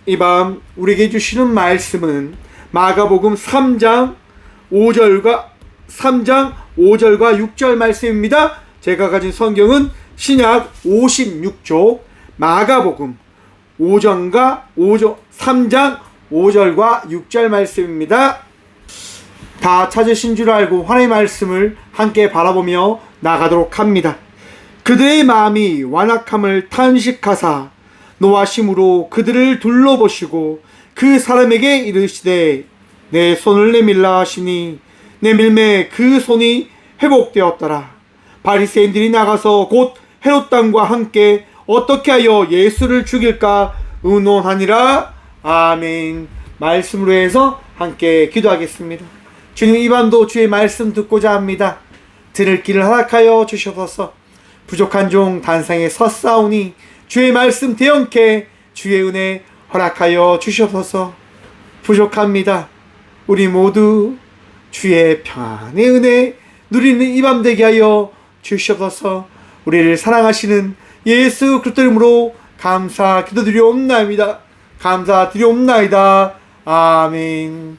이 밤 우리에게 주시는 말씀은 마가복음 3장 5절과 6절 말씀입니다. 제가 가진 성경은 신약 56쪽 마가복음 3장 5절과 6절 말씀입니다. 다 찾으신 줄 알고 하나님의 말씀을 함께 바라보며 나가도록 합니다. 그들의 마음이 완악함을 탄식하사 노하심으로 그들을 둘러보시고 그 사람에게 이르시되 내 손을 내밀라 하시니 내밀매 그 손이 회복되었더라. 바리새인들이 나가서 곧 헤롯 왕과 함께 어떻게 하여 예수를 죽일까 의논하니라. 아멘. 말씀으로 해서 함께 기도하겠습니다. 주님, 이 밤도 주의 말씀 듣고자 합니다. 들을 길을 허락하여 주셔서 부족한 종 단상에 섰사오니 주의 말씀 대언케 주의 은혜 허락하여 주셔서 부족합니다. 우리 모두 주의 평안의 은혜 누리는 이 밤 되게 하여 주시옵소서. 우리를 사랑하시는 예수 그리스도 이름으로 감사 기도드리옵나이다. 감사드리옵나이다. 아멘.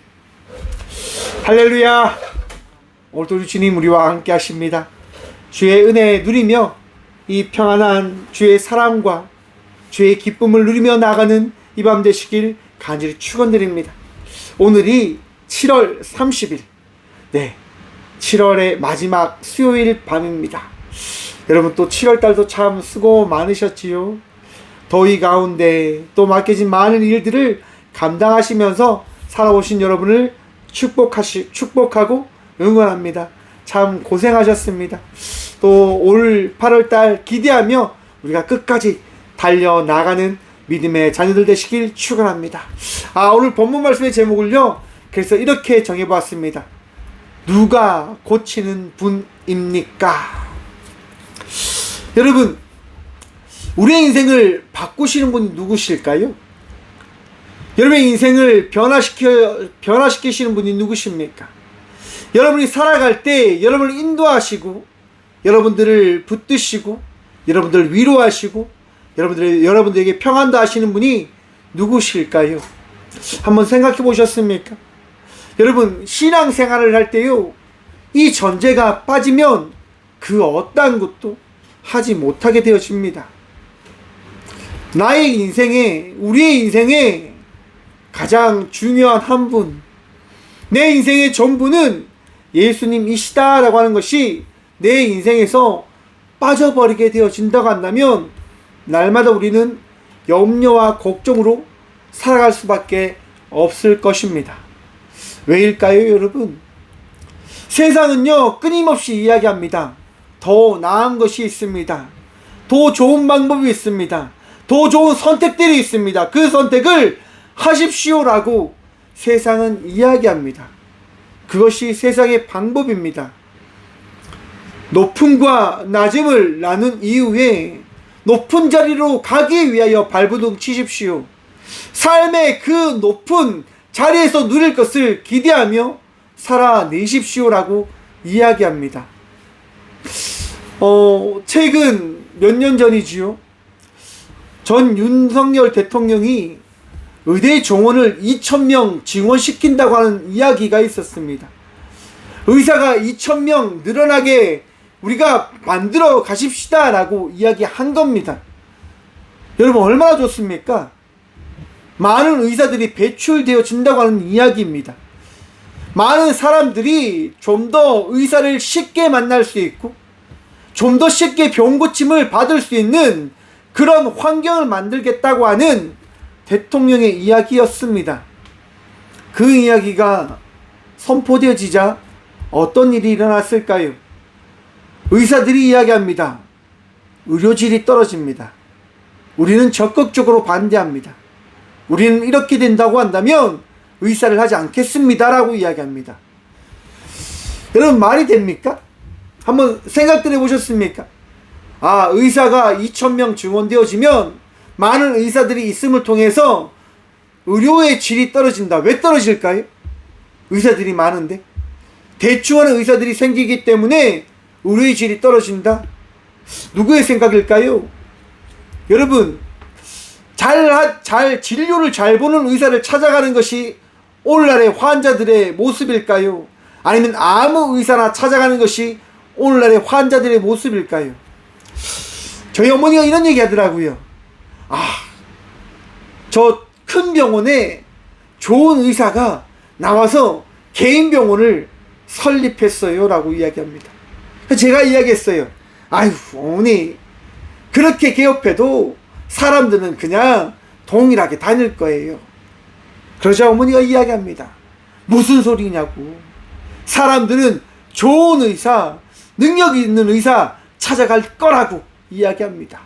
할렐루야. 오늘도 우리 주님 우리와 함께 하십니다. 주의 은혜 누리며 이 평안한 주의 사랑과 주의 기쁨을 누리며 나가는 이 밤 되시길 간절히 축원드립니다. 오늘이 7월 30일, 7월의 마지막 수요일 밤입니다. 여러분, 또 7월달도 참 수고 많으셨지요. 더위 가운데 또 맡겨진 많은 일들을 감당하시면서 살아오신 여러분을 축복하고 응원합니다. 참 고생하셨습니다. 또 올 8월달 기대하며 우리가 끝까지 달려나가는 믿음의 자녀들 되시길 축원합니다. 오늘 본문 말씀의 제목을요, 그래서 이렇게 정해보았습니다. 누가 고치는 분입니까? 여러분, 우리의 인생을 바꾸시는 분이 누구실까요? 여러분의 인생을 변화시키시는 분이 누구십니까? 여러분이 살아갈 때 여러분을 인도하시고 여러분들을 붙드시고 여러분들을 위로하시고 여러분들에게 평안도 하시는 분이 누구실까요? 한번 생각해 보셨습니까? 여러분, 신앙생활을 할 때요, 이 전제가 빠지면 그 어떠한 것도 하지 못하게 되어집니다. 나의 인생에, 우리의 인생에 가장 중요한 한 분, 내 인생의 전부는 예수님이시다라고 하는 것이 내 인생에서 빠져버리게 되어진다고 한다면 날마다 우리는 염려와 걱정으로 살아갈 수밖에 없을 것입니다. 왜일까요, 여러분? 세상은요, 끊임없이 이야기합니다. 더 나은 것이 있습니다. 더 좋은 방법이 있습니다. 더 좋은 선택들이 있습니다. 그 선택을 하십시오라고 세상은 이야기합니다. 그것이 세상의 방법입니다. 높음과 낮음을 나눈 이후에 높은 자리로 가기 위하여 발버둥 치십시오. 삶의 그 높은 자리에서 누릴 것을 기대하며 살아내십시오라고 이야기합니다. 최근 몇 년 전이지요. 전 윤석열 대통령이 의대 정원을 2,000명 증원시킨다고 하는 이야기가 있었습니다. 의사가 2,000명 늘어나게 우리가 만들어 가십시다 라고 이야기한 겁니다. 여러분, 얼마나 좋습니까? 많은 의사들이 배출되어진다고 하는 이야기입니다. 많은 사람들이 좀 더 의사를 쉽게 만날 수 있고 좀 더 쉽게 병 고침을 받을 수 있는 그런 환경을 만들겠다고 하는 대통령의 이야기였습니다. 그 이야기가 선포되어지자 어떤 일이 일어났을까요? 의사들이 이야기합니다. 의료질이 떨어집니다. 우리는 적극적으로 반대합니다. 우리는 이렇게 된다고 한다면 의사를 하지 않겠습니다 라고 이야기합니다. 여러분, 말이 됩니까? 한번 생각들해 보셨습니까? 의사가 2,000명 증원되어지면 많은 의사들이 있음을 통해서 의료의 질이 떨어진다. 왜 떨어질까요? 의사들이 많은데. 대충하는 의사들이 생기기 때문에 의료의 질이 떨어진다. 누구의 생각일까요? 여러분, 잘 진료를 잘 보는 의사를 찾아가는 것이 오늘날의 환자들의 모습일까요? 아니면 아무 의사나 찾아가는 것이 오늘날의 환자들의 모습일까요? 저희 어머니가 이런 얘기 하더라고요. 저 큰 병원에 좋은 의사가 나와서 개인 병원을 설립했어요 라고 이야기합니다. 제가 이야기했어요. 아유, 어머니, 그렇게 개업해도 사람들은 그냥 동일하게 다닐 거예요. 그러자 어머니가 이야기합니다. 무슨 소리냐고. 사람들은 좋은 의사, 능력 있는 의사 찾아갈 거라고 이야기합니다.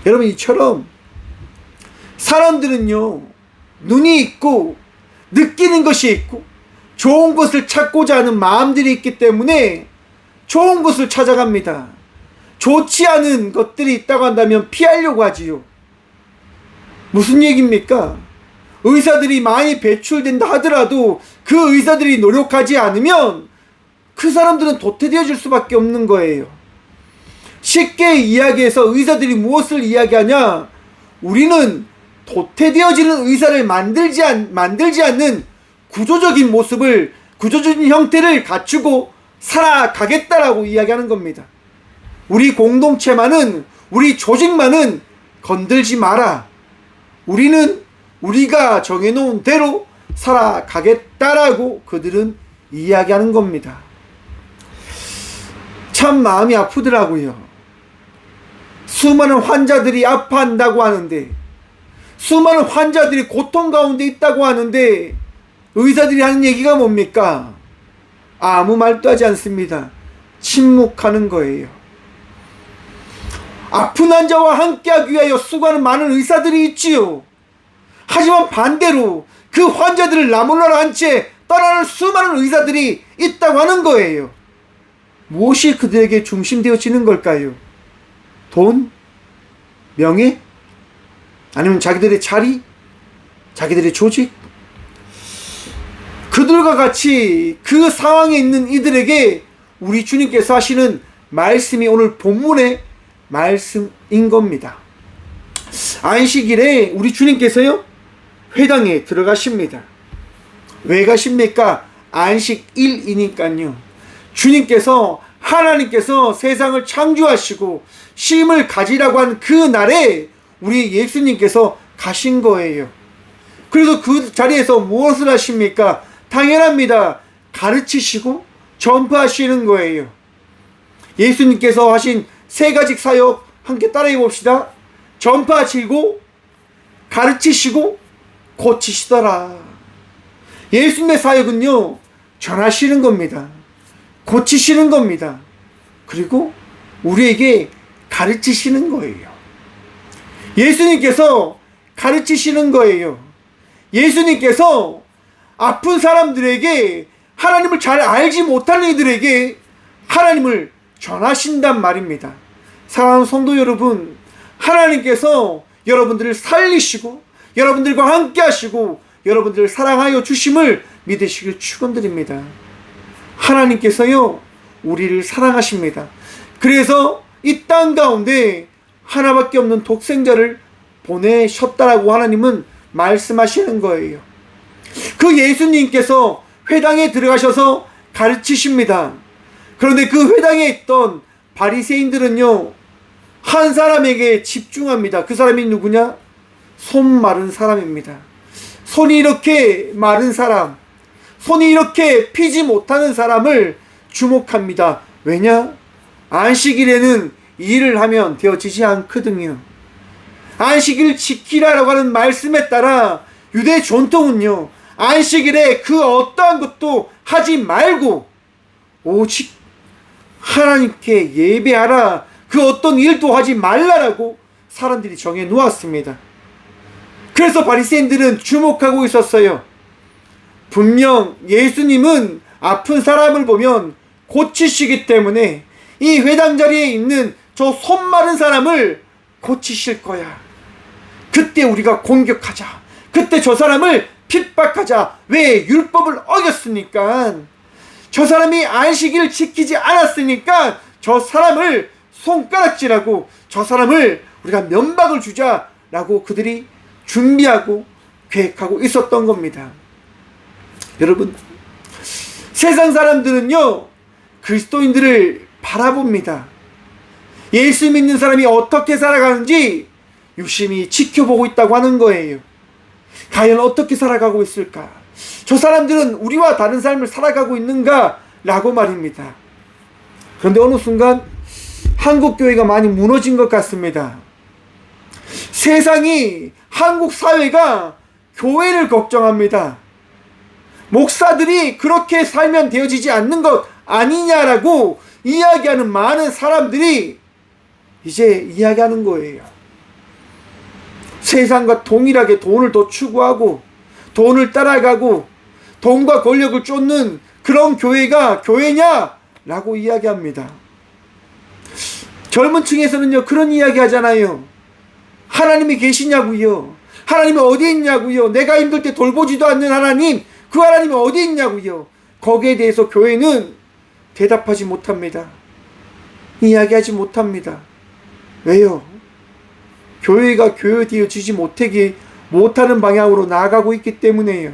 여러분, 이처럼 사람들은요, 눈이 있고 느끼는 것이 있고 좋은 것을 찾고자 하는 마음들이 있기 때문에 좋은 것을 찾아갑니다. 좋지 않은 것들이 있다고 한다면 피하려고 하지요. 무슨 얘기입니까? 의사들이 많이 배출된다 하더라도 그 의사들이 노력하지 않으면 그 사람들은 도태되어질 수밖에 없는 거예요. 쉽게 이야기해서 의사들이 무엇을 이야기하냐? 우리는 도태되어지는 의사를 만들지 않는 구조적인 모습을, 구조적인 형태를 갖추고 살아가겠다라고 이야기하는 겁니다. 우리 공동체만은, 우리 조직만은 건들지 마라. 우리는 우리가 정해놓은 대로 살아가겠다라고 그들은 이야기하는 겁니다. 참 마음이 아프더라고요. 수많은 환자들이 아파한다고 하는데, 수많은 환자들이 고통 가운데 있다고 하는데 의사들이 하는 얘기가 뭡니까? 아무 말도 하지 않습니다. 침묵하는 거예요. 아픈 환자와 함께하기 위하여 수고하는 많은 의사들이 있지요. 하지만 반대로 그 환자들을 나몰라라 한 채 떠나는 수많은 의사들이 있다고 하는 거예요. 무엇이 그들에게 중심되어지는 걸까요? 돈? 명예? 아니면 자기들의 자리? 자기들의 조직? 그들과 같이 그 상황에 있는 이들에게 우리 주님께서 하시는 말씀이 오늘 본문의 말씀인 겁니다. 안식일에 우리 주님께서요, 회당에 들어가십니다. 왜 가십니까? 안식일이니까요. 주님께서, 하나님께서 세상을 창조하시고 쉼을 가지라고 한 그 날에 우리 예수님께서 가신 거예요. 그래서 그 자리에서 무엇을 하십니까? 당연합니다. 가르치시고 전파하시는 거예요. 예수님께서 하신 세 가지 사역 함께 따라해 봅시다. 전파하시고 가르치시고 고치시더라. 예수님의 사역은요, 전하시는 겁니다. 고치시는 겁니다. 그리고 우리에게 가르치시는 거예요. 예수님께서 가르치시는 거예요. 예수님께서 아픈 사람들에게, 하나님을 잘 알지 못하는 이들에게 하나님을 전하신단 말입니다. 사랑하는 성도 여러분, 하나님께서 여러분들을 살리시고 여러분들과 함께 하시고 여러분들을 사랑하여 주심을 믿으시길 축원드립니다. 하나님께서요, 우리를 사랑하십니다. 그래서 이 땅 가운데 하나밖에 없는 독생자를 보내셨다라고 하나님은 말씀하시는 거예요. 그 예수님께서 회당에 들어가셔서 가르치십니다. 그런데 그 회당에 있던 바리새인들은요, 한 사람에게 집중합니다. 그 사람이 누구냐? 손 마른 사람입니다. 손이 이렇게 마른 사람, 손이 이렇게 피지 못하는 사람을 주목합니다. 왜냐? 안식일에는 일을 하면 되어지지 않거든요. 안식일 지키라라고 하는 말씀에 따라 유대 전통은요, 안식일에 그 어떠한 것도 하지 말고 오직 하나님께 예배하라, 그 어떤 일도 하지 말라라고 사람들이 정해 놓았습니다. 그래서 바리새인들은 주목하고 있었어요. 분명 예수님은 아픈 사람을 보면 고치시기 때문에 이 회당 자리에 있는 저 손 마른 사람을 고치실 거야. 그때 우리가 공격하자. 그때 저 사람을 핍박하자. 왜? 율법을 어겼으니까. 저 사람이 안식일을 지키지 않았으니까 저 사람을 손가락질하고 저 사람을 우리가 면박을 주자 라고 그들이 준비하고 계획하고 있었던 겁니다. 여러분, 세상 사람들은요, 그리스도인들을 바라봅니다. 예수 믿는 사람이 어떻게 살아가는지 유심히 지켜보고 있다고 하는 거예요. 과연 어떻게 살아가고 있을까? 저 사람들은 우리와 다른 삶을 살아가고 있는가? 라고 말입니다. 그런데 어느 순간 한국 교회가 많이 무너진 것 같습니다. 세상이, 한국 사회가 교회를 걱정합니다. 목사들이 그렇게 살면 되어지지 않는 것 아니냐라고 이야기하는 많은 사람들이 이제 이야기하는 거예요. 세상과 동일하게 돈을 더 추구하고 돈을 따라가고 돈과 권력을 쫓는 그런 교회가 교회냐? 라고 이야기합니다. 젊은 층에서는요, 그런 이야기 하잖아요. 하나님이 계시냐고요. 하나님이 어디 있냐고요. 내가 힘들 때 돌보지도 않는 하나님, 그 하나님이 어디 있냐고요. 거기에 대해서 교회는 대답하지 못합니다. 이야기하지 못합니다. 왜요? 교회가 교회되어지지 못하는 방향으로 나아가고 있기 때문에요.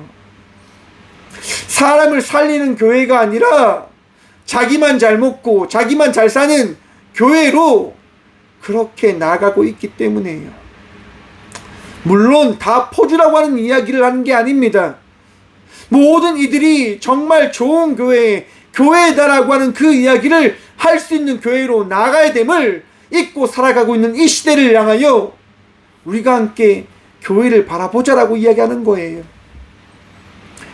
사람을 살리는 교회가 아니라 자기만 잘 먹고 자기만 잘 사는 교회로 그렇게 나아가고 있기 때문에요. 물론 다 포주라고 하는 이야기를 하는 게 아닙니다. 모든 이들이 정말 좋은 교회다라고 하는 그 이야기를 할 수 있는 교회로 나아가야 됨을 잊고 살아가고 있는 이 시대를 향하여 우리가 함께 교회를 바라보자라고 이야기하는 거예요.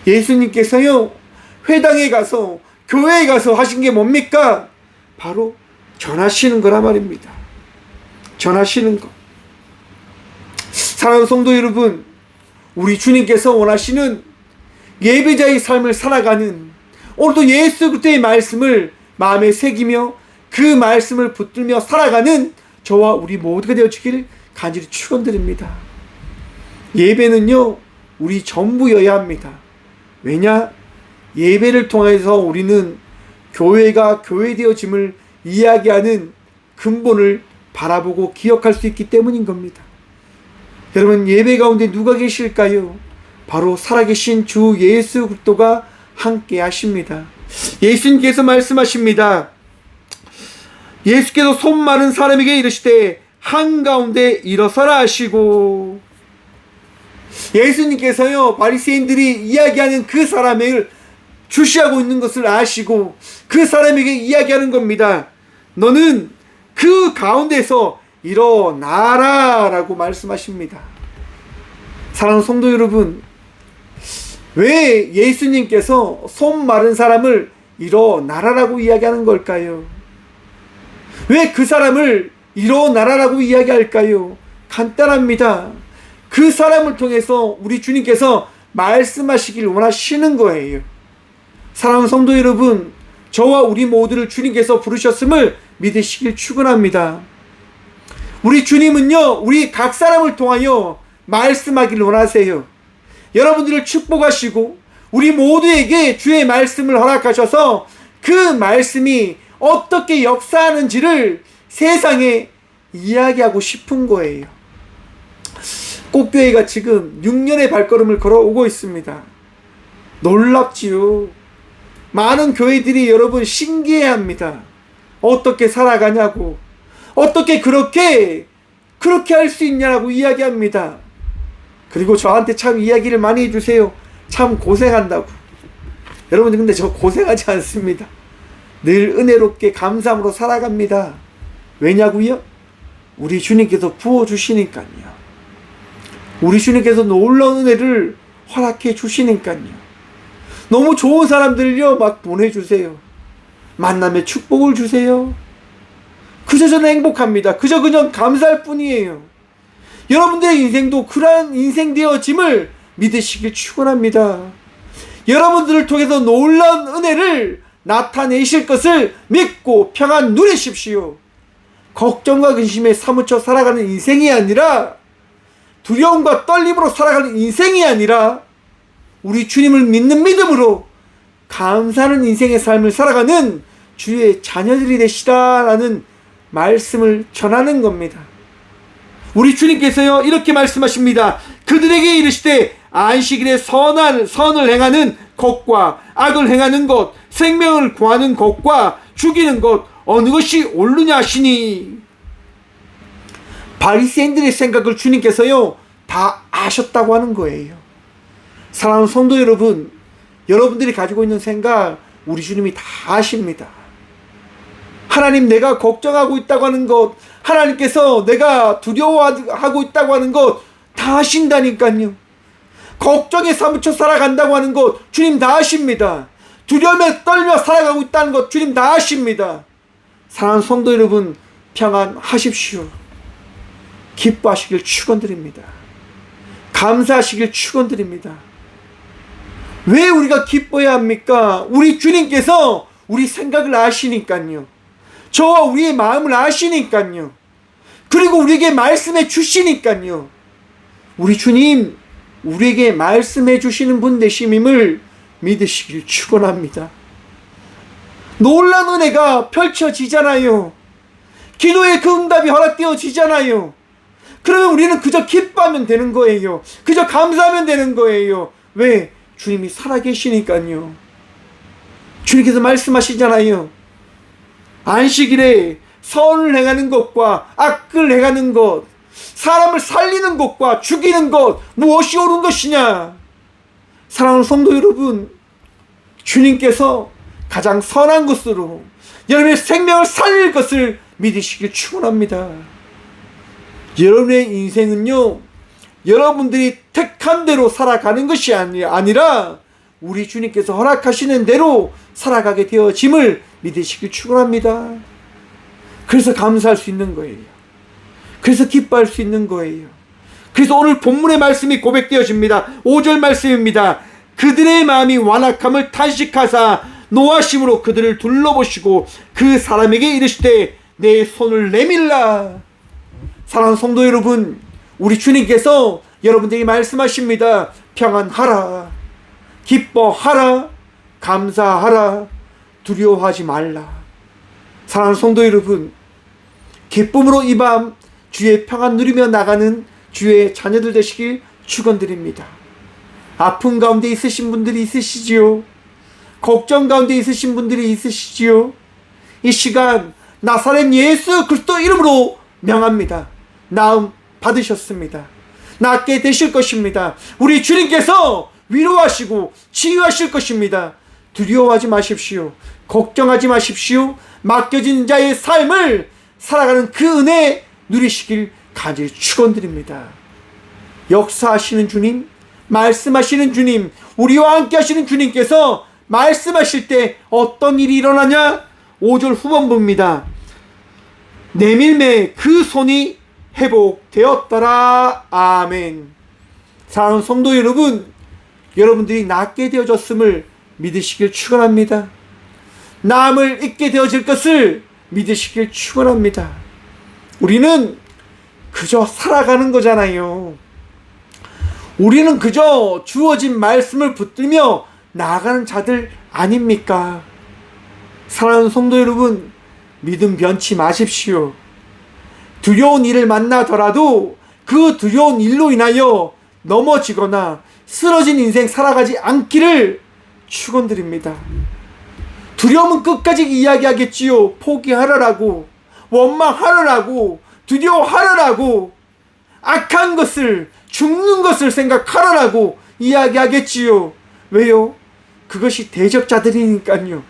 예수님께서요, 회당에 가서, 교회에 가서 하신 게 뭡니까? 바로 전하시는 거란 말입니다. 전하시는 것. 사랑하는 성도 여러분, 우리 주님께서 원하시는 예배자의 삶을 살아가는, 오늘도 예수 그리스도의 말씀을 마음에 새기며 그 말씀을 붙들며 살아가는 저와 우리 모두가 되어주길 간절히 축원드립니다. 예배는요, 우리 전부여야 합니다. 왜냐? 예배를 통해서 우리는 교회가 교회되어짐을 이야기하는 근본을 바라보고 기억할 수 있기 때문인 겁니다. 여러분, 예배 가운데 누가 계실까요? 바로 살아계신 주 예수 그리스도가 함께 하십니다. 예수님께서 말씀하십니다. 예수께서 손 마른 사람에게 이르시되 한가운데 일어서라 하시고, 예수님께서요, 바리새인들이 이야기하는 그 사람을 주시하고 있는 것을 아시고 그 사람에게 이야기하는 겁니다. 너는 그 가운데서 일어나라 라고 말씀하십니다. 사랑하는 성도 여러분, 왜 예수님께서 손 마른 사람을 일어나라라고 이야기하는 걸까요? 왜 그 사람을 일어나라라고 이야기할까요? 간단합니다. 그 사람을 통해서 우리 주님께서 말씀하시길 원하시는 거예요. 사랑하는 성도 여러분, 저와 우리 모두를 주님께서 부르셨음을 믿으시길 축원합니다. 우리 주님은요, 우리 각 사람을 통하여 말씀하길 원하세요. 여러분들을 축복하시고 우리 모두에게 주의 말씀을 허락하셔서 그 말씀이 어떻게 역사하는지를 세상에 이야기하고 싶은 거예요. 꽃교회가 지금 6년의 발걸음을 걸어오고 있습니다. 놀랍지요. 많은 교회들이 여러분 신기해합니다. 어떻게 살아가냐고, 어떻게 그렇게 할 수 있냐라고 이야기합니다. 그리고 저한테 참 이야기를 많이 해주세요. 참 고생한다고. 여러분들, 근데 저 고생하지 않습니다. 늘 은혜롭게 감사함으로 살아갑니다. 왜냐고요? 우리 주님께서 부어주시니까요. 우리 주님께서 놀라운 은혜를 허락해 주시니까요. 너무 좋은 사람들요 막 보내주세요. 만남에 축복을 주세요. 그저 저는 행복합니다. 그저 그냥 감사할 뿐이에요. 여러분들의 인생도 그러한 인생 되어짐을 믿으시길 축원합니다. 여러분들을 통해서 놀라운 은혜를 나타내실 것을 믿고 평안 누리십시오. 걱정과 근심에 사무쳐 살아가는 인생이 아니라, 두려움과 떨림으로 살아가는 인생이 아니라, 우리 주님을 믿는 믿음으로 감사하는 인생의 삶을 살아가는 주의 자녀들이 되시라라는 말씀을 전하는 겁니다. 우리 주님께서요 이렇게 말씀하십니다. 그들에게 이르시되 안식일에 선을 행하는 것과 악을 행하는 것, 생명을 구하는 것과 죽이는 것 어느 것이 옳으냐 하시니. 바리새인들의 생각을 주님께서요 다 아셨다고 하는 거예요. 사랑하는 성도 여러분, 여러분들이 가지고 있는 생각 우리 주님이 다 아십니다. 하나님, 내가 걱정하고 있다고 하는 것, 하나님께서 내가 두려워하고 있다고 하는 것 다 아신다니까요. 걱정에 사무쳐 살아간다고 하는 것 주님 다 아십니다. 두려움에 떨며 살아가고 있다는 것 주님 다 아십니다. 사랑하는 성도 여러분, 평안하십시오. 기뻐하시길 축원드립니다. 감사하시길 축원드립니다. 왜 우리가 기뻐해야 합니까? 우리 주님께서 우리 생각을 아시니까요. 저와 우리의 마음을 아시니까요. 그리고 우리에게 말씀해 주시니까요. 우리 주님, 우리에게 말씀해 주시는 분 되심임을 믿으시길 축원합니다. 놀라운 은혜가 펼쳐지잖아요. 기도의 그 응답이 허락되어지잖아요. 그러면 우리는 그저 기뻐하면 되는 거예요. 그저 감사하면 되는 거예요. 왜? 주님이 살아계시니까요. 주님께서 말씀하시잖아요. 안식일에 선을 행하는 것과 악을 행하는 것, 사람을 살리는 것과 죽이는 것 무엇이 옳은 것이냐. 사랑하는 성도 여러분, 주님께서 가장 선한 것으로 여러분의 생명을 살릴 것을 믿으시길 축원합니다. 여러분의 인생은요 여러분들이 택한 대로 살아가는 것이 아니라 우리 주님께서 허락하시는 대로 살아가게 되어짐을 믿으시길 축원합니다. 그래서 감사할 수 있는 거예요. 그래서 기뻐할 수 있는 거예요. 그래서 오늘 본문의 말씀이 고백되어집니다. 5절 말씀입니다. 그들의 마음이 완악함을 탄식하사 노하심으로 그들을 둘러보시고 그 사람에게 이르시되 내 손을 내밀라. 사랑하는 성도 여러분, 우리 주님께서 여러분들에게 말씀하십니다. 평안하라, 기뻐하라, 감사하라, 두려워하지 말라. 사랑하는 성도 여러분, 기쁨으로 이 밤 주의 평안 누리며 나가는 주의 자녀들 되시길 축원드립니다. 아픔 가운데 있으신 분들이 있으시지요. 걱정 가운데 있으신 분들이 있으시지요. 이 시간 나사렛 예수 그리스도 이름으로 명합니다. 나음 받으셨습니다. 낫게 되실 것입니다. 우리 주님께서 위로하시고 치유하실 것입니다. 두려워하지 마십시오. 걱정하지 마십시오. 맡겨진 자의 삶을 살아가는 그 은혜 누리시길 간절히 축원드립니다. 역사하시는 주님, 말씀하시는 주님, 우리와 함께 하시는 주님께서 말씀하실 때 어떤 일이 일어나냐? 5절 후반부입니다. 내밀매 그 손이 회복되었더라. 아멘. 사랑하는 성도 여러분, 여러분들이 낫게 되어졌음을 믿으시길 축원합니다. 남을 잊게 되어질 것을 믿으시길 축원합니다. 우리는 그저 살아가는 거잖아요. 우리는 그저 주어진 말씀을 붙들며 나아가는 자들 아닙니까? 사랑하는 성도 여러분, 믿음 변치 마십시오. 두려운 일을 만나더라도 그 두려운 일로 인하여 넘어지거나 쓰러진 인생 살아가지 않기를 축원드립니다. 두려움은 끝까지 이야기하겠지요. 포기하라라고, 원망하라라고, 두려워하라라고, 악한 것을, 죽는 것을 생각하라라고 이야기하겠지요. 왜요? 그것이 대적자들이니까요.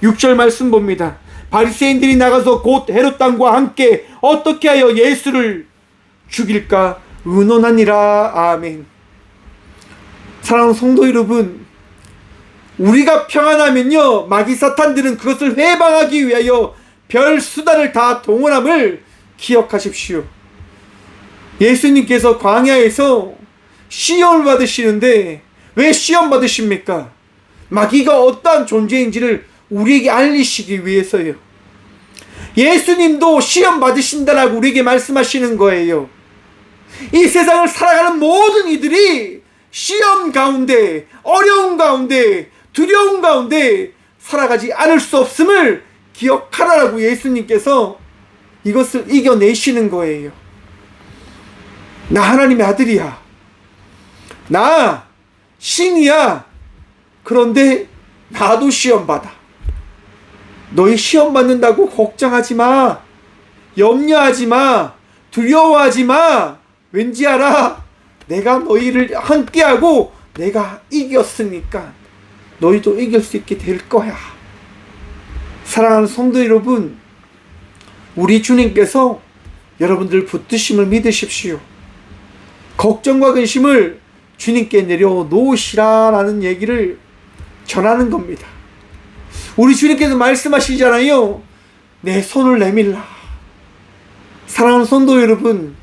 6절 말씀 봅니다. 바리새인들이 나가서 곧 헤롯 왕과 함께 어떻게 하여 예수를 죽일까 의논하니라. 아멘. 사랑하는 성도 여러분, 우리가 평안하면요 마귀 사탄들은 그것을 해방하기 위하여 별 수단을 다 동원함을 기억하십시오. 예수님께서 광야에서 시험을 받으시는데 왜 시험 받으십니까? 마귀가 어떠한 존재인지를 우리에게 알리시기 위해서요. 예수님도 시험 받으신다라고 우리에게 말씀하시는 거예요. 이 세상을 살아가는 모든 이들이 시험 가운데, 어려운 가운데, 두려움 가운데 살아가지 않을 수 없음을 기억하라라고 예수님께서 이것을 이겨내시는 거예요. 나 하나님의 아들이야. 나 신이야. 그런데 나도 시험 받아. 너희 시험 받는다고 걱정하지 마. 염려하지 마. 두려워하지 마. 왠지 알아? 내가 너희를 함께하고 내가 이겼으니까 너희도 이길 수 있게 될 거야. 사랑하는 성도 여러분, 우리 주님께서 여러분들 붙드심을 믿으십시오. 걱정과 근심을 주님께 내려놓으시라라는 얘기를 전하는 겁니다. 우리 주님께서 말씀하시잖아요. 내 손을 내밀라. 사랑하는 성도 여러분,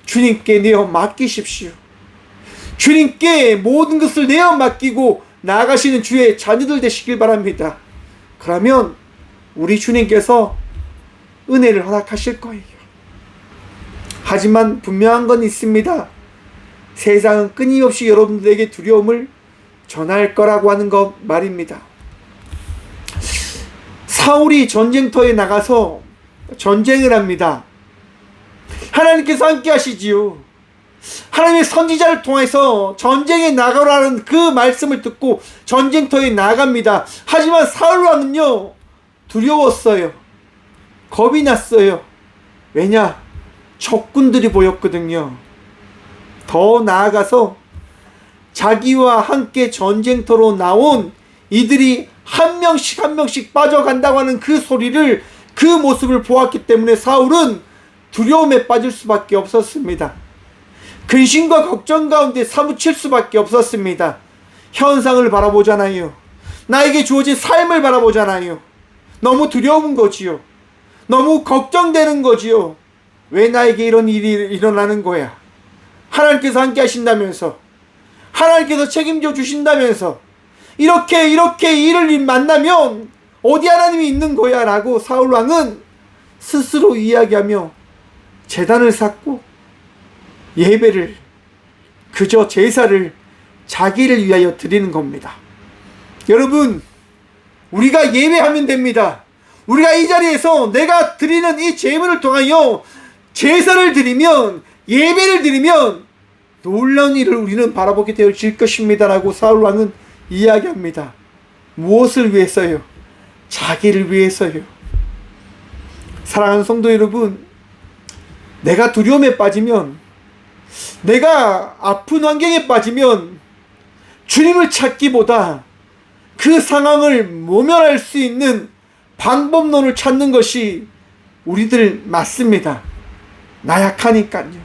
주님께 내어 맡기십시오. 주님께 모든 것을 내어 맡기고 나아가시는 주의 자녀들 되시길 바랍니다. 그러면 우리 주님께서 은혜를 허락하실 거예요. 하지만 분명한 건 있습니다. 세상은 끊임없이 여러분들에게 두려움을 전할 거라고 하는 것 말입니다. 사울이 전쟁터에 나가서 전쟁을 합니다. 하나님께서 함께 하시지요. 하나님의 선지자를 통해서 전쟁에 나가라는 그 말씀을 듣고 전쟁터에 나갑니다. 하지만 사울 왕은요, 두려웠어요. 겁이 났어요. 왜냐? 적군들이 보였거든요. 더 나아가서 자기와 함께 전쟁터로 나온 이들이 한 명씩 한 명씩 빠져간다고 하는 그 소리를, 그 모습을 보았기 때문에 사울은 두려움에 빠질 수밖에 없었습니다. 근심과 걱정 가운데 사무칠 수밖에 없었습니다. 현상을 바라보잖아요. 나에게 주어진 삶을 바라보잖아요. 너무 두려운 거지요. 너무 걱정되는 거지요. 왜 나에게 이런 일이 일어나는 거야? 하나님께서 함께 하신다면서, 하나님께서 책임져 주신다면서, 이렇게 일을 만나면 어디 하나님이 있는 거야? 라고 사울왕은 스스로 이야기하며 제단을 쌓고 예배를, 그저 제사를 자기를 위하여 드리는 겁니다. 여러분, 우리가 예배하면 됩니다. 우리가 이 자리에서 내가 드리는 이 제물을 통하여 제사를 드리면, 예배를 드리면 놀라운 일을 우리는 바라보게 되어질 것입니다. 라고 사울왕은 이야기합니다. 무엇을 위해서요? 자기를 위해서요. 사랑하는 성도 여러분, 내가 두려움에 빠지면, 내가 아픈 환경에 빠지면 주님을 찾기보다 그 상황을 모면할 수 있는 방법론을 찾는 것이 우리들 맞습니다. 나약하니까요.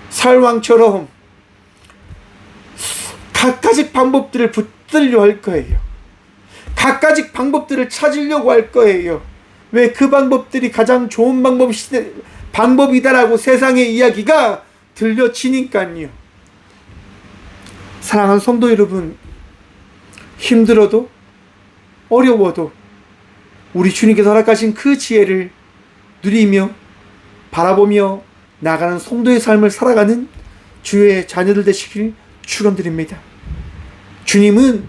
사울왕처럼 갖가지 방법들을 붙들려 할 거예요. 갖가지 방법들을 찾으려고 할 거예요. 왜? 그 방법들이 가장 좋은 방법이다라고 세상의 이야기가 들려지니까요. 사랑하는 성도 여러분, 힘들어도 어려워도 우리 주님께서 허락하신 그 지혜를 누리며 바라보며 나가는 성도의 삶을 살아가는 주의 자녀들 되시길 축원드립니다. 주님은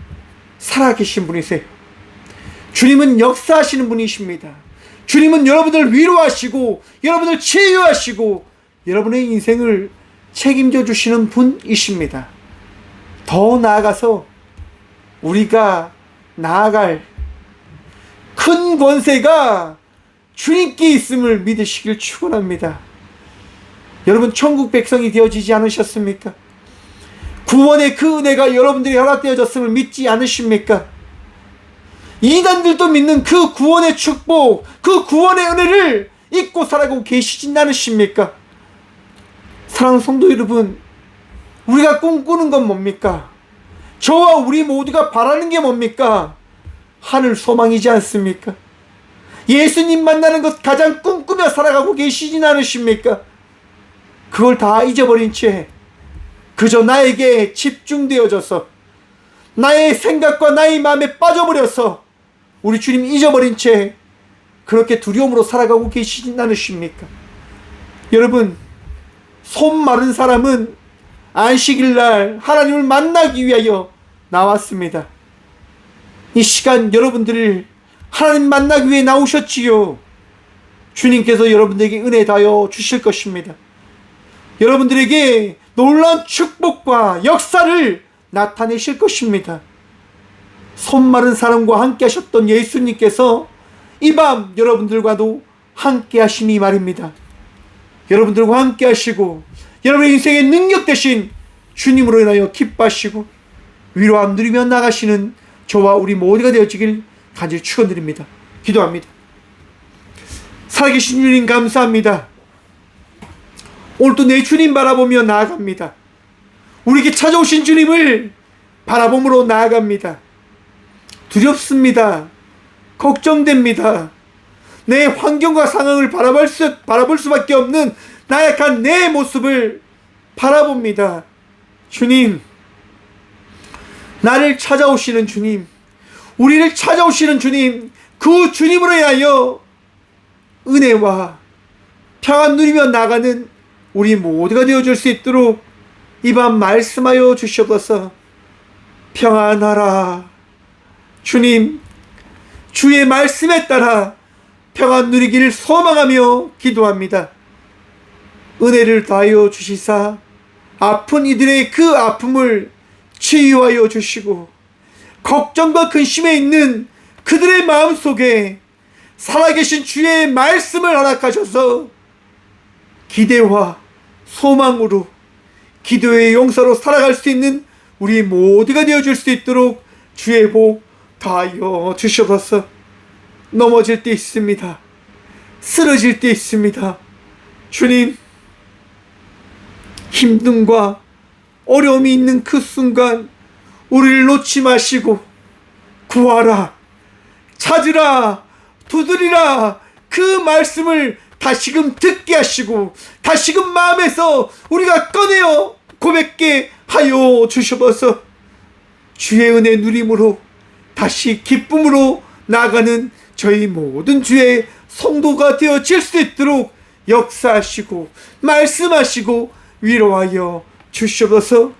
살아계신 분이세요. 주님은 역사하시는 분이십니다. 주님은 여러분들 위로하시고 여러분들 치유하시고 여러분의 인생을 책임져 주시는 분이십니다. 더 나아가서 우리가 나아갈 큰 권세가 주님께 있음을 믿으시길 축원합니다. 여러분, 천국 백성이 되어지지 않으셨습니까? 구원의 그 은혜가 여러분들이 허락되어졌음을 믿지 않으십니까? 이단들도 믿는 그 구원의 축복, 그 구원의 은혜를 잊고 살아가고 계시진 않으십니까? 사랑하는 성도 여러분, 우리가 꿈꾸는 건 뭡니까? 저와 우리 모두가 바라는 게 뭡니까? 하늘 소망이지 않습니까? 예수님 만나는 것 가장 꿈꾸며 살아가고 계시진 않으십니까? 그걸 다 잊어버린 채 그저 나에게 집중되어져서 나의 생각과 나의 마음에 빠져버려서 우리 주님 잊어버린 채 그렇게 두려움으로 살아가고 계시진 않으십니까? 여러분, 손 마른 사람은 안식일날 하나님을 만나기 위하여 나왔습니다. 이 시간 여러분들을 하나님 만나기 위해 나오셨지요. 주님께서 여러분들에게 은혜 다하여 주실 것입니다. 여러분들에게 놀라운 축복과 역사를 나타내실 것입니다. 손마른 사람과 함께 하셨던 예수님께서 이 밤 여러분들과도 함께 하심이 말입니다. 여러분들과 함께 하시고 여러분의 인생의 능력 되신 주님으로 인하여 기뻐하시고 위로함 누리며 나가시는 저와 우리 모두가 되어지길 간절히 축원드립니다. 기도합니다. 살아계신 주님 감사합니다. 오늘도 내 주님 바라보며 나아갑니다. 우리에게 찾아오신 주님을 바라봄으로 나아갑니다. 두렵습니다. 걱정됩니다. 내 환경과 상황을 바라볼 수밖에 없는 나약한 내 모습을 바라봅니다. 주님, 나를 찾아오시는 주님, 우리를 찾아오시는 주님, 그 주님으로 인하여 은혜와 평안 누리며 나가는 우리 모두가 되어줄 수 있도록 이 밤 말씀하여 주시옵소서. 평안하라. 주님, 주의 말씀에 따라 평안 누리기를 소망하며 기도합니다. 은혜를 다하여 주시사 아픈 이들의 그 아픔을 치유하여 주시고 걱정과 근심에 있는 그들의 마음속에 살아계신 주의 말씀을 허락하셔서 기대와 소망으로 기도의 용사로 살아갈 수 있는 우리 모두가 되어줄 수 있도록 주의 복 다하여 주시옵소서. 넘어질 때 있습니다. 쓰러질 때 있습니다. 주님, 힘듦과 어려움이 있는 그 순간 우리를 놓지 마시고 구하라, 찾으라, 두드리라 그 말씀을 다시금 듣게 하시고 다시금 마음에서 우리가 꺼내어 고백게 하여 주시옵소서. 주의 은혜 누림으로 다시 기쁨으로 나아가는 저희 모든 주의 성도가 되어질 수 있도록 역사하시고 말씀하시고 위로하여 주시옵소서.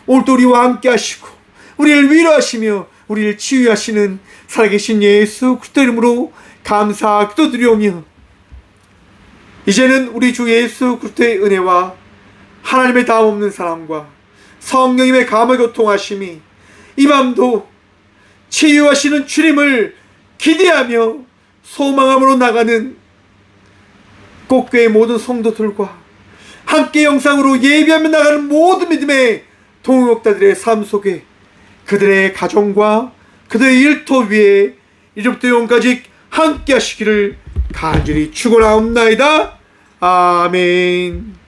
오늘도 우리와 함께 하시고 우리를 위로하시며 우리를 치유하시는 살아계신 예수 그리스도 이름으로 감사 기도드리오며 이제는 우리 주 예수 그리스도의 은혜와 하나님의 다함없는 사랑과 성령님의 감화 교통하심이 이 밤도 치유하시는 주님을 기대하며 소망함으로 나가는 꽃교회 모든 성도들과 함께 영상으로 예비하며 나가는 모든 믿음의 동역자들의 삶 속에 그들의 가정과 그들의 일터 위에 이제부터 영까지 함께 하시기를 간절히 축원하옵나이다. 아멘.